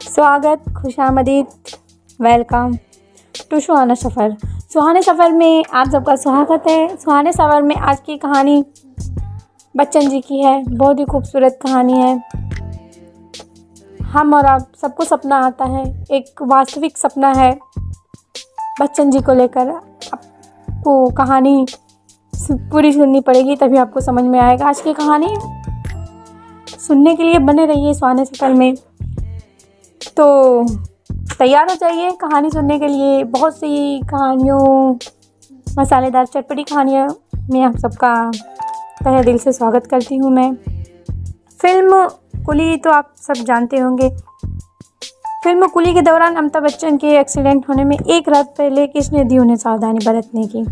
स्वागत, खुशामदीद, welcome to सुहाना सफ़र। सुहाने सफ़र में आप सबका स्वागत है। सुहाने सफ़र में आज की कहानी बच्चन जी की है। बहुत ही खूबसूरत कहानी है। हम और आप सबको सपना आता है, एक वास्तविक सपना है बच्चन जी को लेकर। आपको कहानी पूरी सुननी पड़ेगी, तभी आपको समझ में आएगा। आज की कहानी सुनने के लिए बने रहिए सुहाने सफ़र में। तो तैयार हो जाइए कहानी सुनने के लिए। बहुत सी कहानियों, मसालेदार चटपटी कहानियों में आप सबका तहे दिल से स्वागत करती हूँ मैं। फिल्म कुली तो आप सब जानते होंगे। फिल्म कुली के दौरान अमिताभ बच्चन के एक्सीडेंट होने में एक रात पहले किसने दी उन्हें सावधानी बरतने की।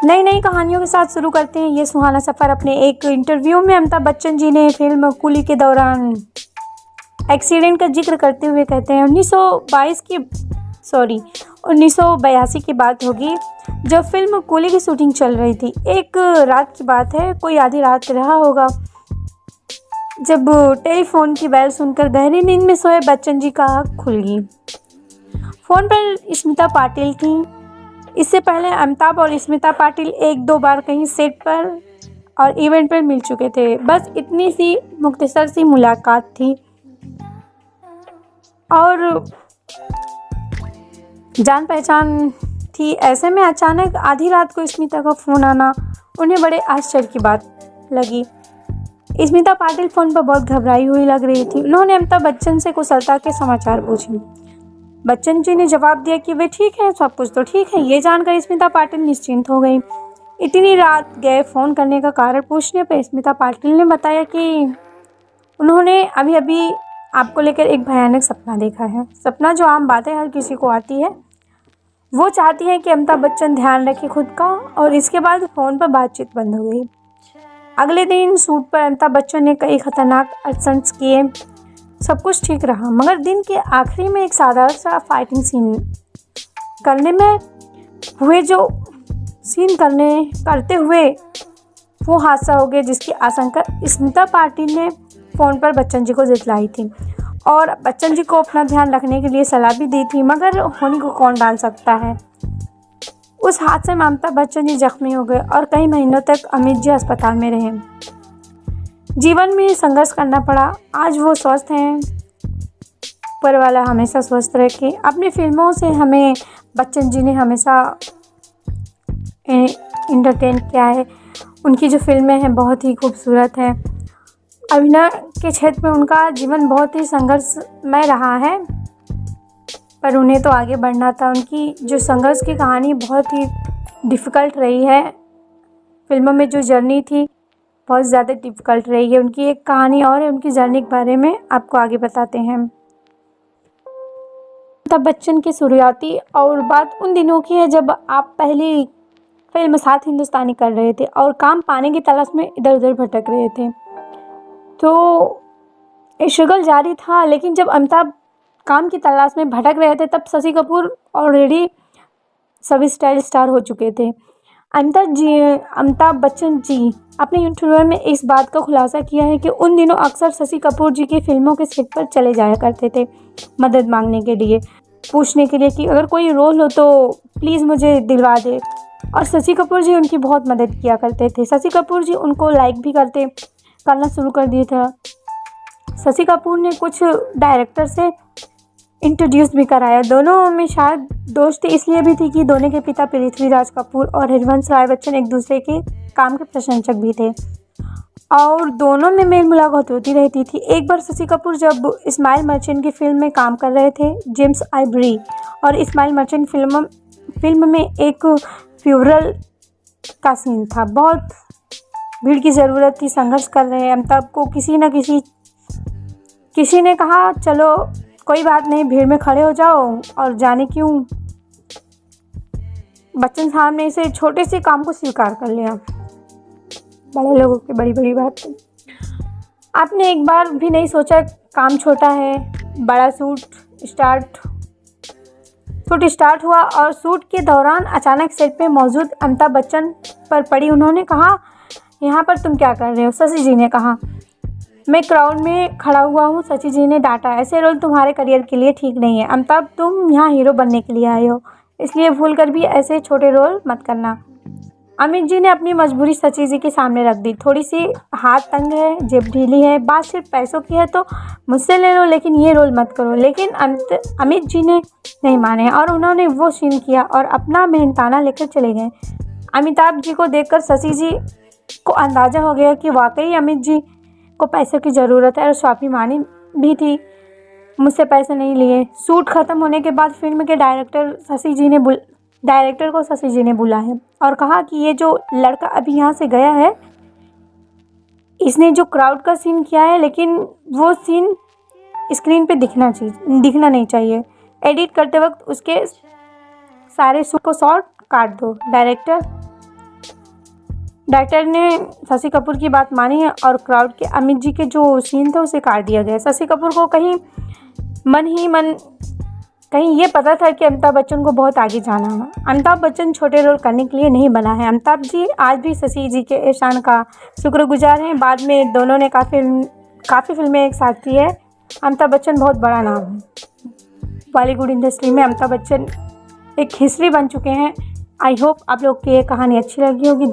नई नई कहानियों के साथ शुरू करते हैं ये सुहाना सफ़र। अपने एक इंटरव्यू में अमिताभ बच्चन जी ने फिल्म कुली के दौरान एक्सीडेंट का जिक्र करते हुए कहते हैं 1982 की बात होगी जब फिल्म कुली की शूटिंग चल रही थी। एक रात की बात है, कोई आधी रात रहा होगा जब टेलीफोन की बेल सुनकर गहरी नींद में सोए बच्चन जी का आँख खुल गई। फ़ोन पर स्मिता पाटिल थी। इससे पहले अमिताभ और स्मिता पाटिल एक दो बार कहीं सेट पर और इवेंट पर मिल चुके थे। बस इतनी सी मुख्तसर सी मुलाकात थी और जान पहचान थी। ऐसे में अचानक आधी रात को स्मिता का फ़ोन आना उन्हें बड़े आश्चर्य की बात लगी। स्मिता पाटिल फ़ोन पर बहुत घबराई हुई लग रही थी। उन्होंने अमिताभ बच्चन से कुशलता के समाचार पूछे। बच्चन जी ने जवाब दिया कि वे ठीक हैं, सब कुछ तो ठीक है। ये जानकर स्मिता पाटिल निश्चिंत हो गई। इतनी रात गए फ़ोन करने का कारण पूछने पर स्मिता पाटिल ने बताया कि उन्होंने अभी अभी आपको लेकर एक भयानक सपना देखा है। सपना जो आम बात है, हर किसी को आती है। वो चाहती है कि अमिताभ बच्चन ध्यान रखे खुद का, और इसके बाद फ़ोन पर बातचीत बंद हो गई। अगले दिन शूट पर अमिताभ बच्चन ने कई खतरनाक एक्शंस किए। सब कुछ ठीक रहा, मगर दिन के आखिरी में एक साधारण सा फाइटिंग सीन करते हुए वो हादसा हो गया जिसकी आशंका स्मिता पाटिल ने फ़ोन पर बच्चन जी को जितलाई थी और बच्चन जी को अपना ध्यान रखने के लिए सलाह भी दी थी, मगर होनी को कौन डाल सकता है। उस हादसे में अमिताभ बच्चन जी जख्मी हो गए और कई महीनों तक अमित जी अस्पताल में रहे। जीवन में संघर्ष करना पड़ा। आज वो स्वस्थ हैं। ऊपर वाला हमेशा स्वस्थ रखे। अपनी फिल्मों से हमें बच्चन जी ने हमेशा एंटरटेन किया है। उनकी जो फिल्में हैं बहुत ही खूबसूरत हैं। अभिनय के क्षेत्र में उनका जीवन बहुत ही संघर्षमय रहा है, पर उन्हें तो आगे बढ़ना था। उनकी जो संघर्ष की कहानी बहुत ही डिफ़िकल्ट रही है। फिल्मों में जो जर्नी थी बहुत ज़्यादा डिफ़िकल्ट रही है। उनकी एक कहानी और है, उनकी जर्नी के बारे में आपको आगे बताते हैं। अमिताभ बच्चन की शुरुआती और बात उन दिनों की है जब आप पहली फिल्म साथ हिंदुस्तानी कर रहे थे और काम पाने की तलाश में इधर उधर भटक रहे थे। तो स्ट्रगल जारी था, लेकिन जब अमिताभ काम की तलाश में भटक रहे थे तब शशि कपूर ऑलरेडी सभी स्टार हो चुके थे। अमिताभ बच्चन जी अपने इंटरव्यू में इस बात का खुलासा किया है कि उन दिनों अक्सर शशि कपूर जी की फिल्मों के सेट पर चले जाया करते थे मदद मांगने के लिए, पूछने के लिए कि अगर कोई रोल हो तो प्लीज़ मुझे दिलवा दे, और शशि कपूर जी उनकी बहुत मदद किया करते थे। शशि कपूर जी उनको लाइक भी करना शुरू कर दिया था। शशि कपूर ने कुछ डायरेक्टर से इंट्रोड्यूस भी कराया। दोनों में शायद दोस्ती इसलिए भी थी कि दोनों के पिता पृथ्वीराज कपूर और हरिवंश राय बच्चन एक दूसरे के काम के प्रशंसक भी थे और दोनों में मेल मुलाकात होती रहती थी। एक बार शशि कपूर जब इस्माइल मर्चेंट की फिल्म में काम कर रहे थे, जेम्स आइवरी, और इस्माइल मर्चेंट फिल्म में एक फ्यूनरल का सीन था। बहुत भीड़ की ज़रूरत थी, संघर्ष कर रहे हैं अमिताभ को। किसी ने कहा चलो कोई बात नहीं, भीड़ में खड़े हो जाओ, और जाने क्यों बच्चन साहब ने इसे छोटे से काम को स्वीकार कर लिया। बड़े लोगों की बड़ी बड़ी बात है। आपने एक बार भी नहीं सोचा काम छोटा है। बड़ा शूट स्टार्ट हुआ और शूट के दौरान अचानक सेट पे मौजूद अमिताभ बच्चन पर पड़ी। उन्होंने कहा यहाँ पर तुम क्या कर रहे हो? शशि जी ने कहा मैं क्राउड में खड़ा हुआ हूँ, शशि जी ने डांटा। ऐसे रोल तुम्हारे करियर के लिए ठीक नहीं है अमिताभ, तुम यहाँ हीरो बनने के लिए आए हो, इसलिए भूल कर भी ऐसे छोटे रोल मत करना। अमित जी ने अपनी मजबूरी शशि जी के सामने रख दी। थोड़ी सी हाथ तंग है, जेब ढीली है, बात सिर्फ पैसों की है तो मुझसे ले लो, लेकिन ये रोल मत करो। लेकिन अमित जी ने नहीं माने और उन्होंने वो सीन किया और अपना मेहनताना लेकर चले गए। अमिताभ जी को देखकर शशि जी को अंदाज़ा हो गया कि वाकई अमित जी को पैसों की ज़रूरत है और स्वाभिमानी भी थी। मुझसे पैसे नहीं लिए। शूट ख़त्म होने के बाद फिल्म के डायरेक्टर को शशि जी ने बुलाया और कहा कि ये जो लड़का अभी यहाँ से गया है, इसने जो क्राउड का सीन किया है, लेकिन वो सीन स्क्रीन पे दिखना नहीं चाहिए। एडिट करते वक्त उसके सारे शॉट काट दो। डायरेक्टर ने शशि कपूर की बात मानी है और क्राउड के अमित जी के जो सीन थे उसे काट दिया गया। शशि कपूर को कहीं ये पता था कि अमिताभ बच्चन को बहुत आगे जाना है। अमिताभ बच्चन छोटे रोल करने के लिए नहीं बना है। अमिताभ जी आज भी शशि जी के एहसान का शुक्रगुजार हैं। बाद में दोनों ने काफ़ी फिल्में एक साथ की है। अमिताभ बच्चन बहुत बड़ा नाम है बॉलीवुड इंडस्ट्री में। अमिताभ बच्चन एक हिस्ट्री बन चुके हैं। आई होप आप लोग की ये कहानी अच्छी लगी होगी।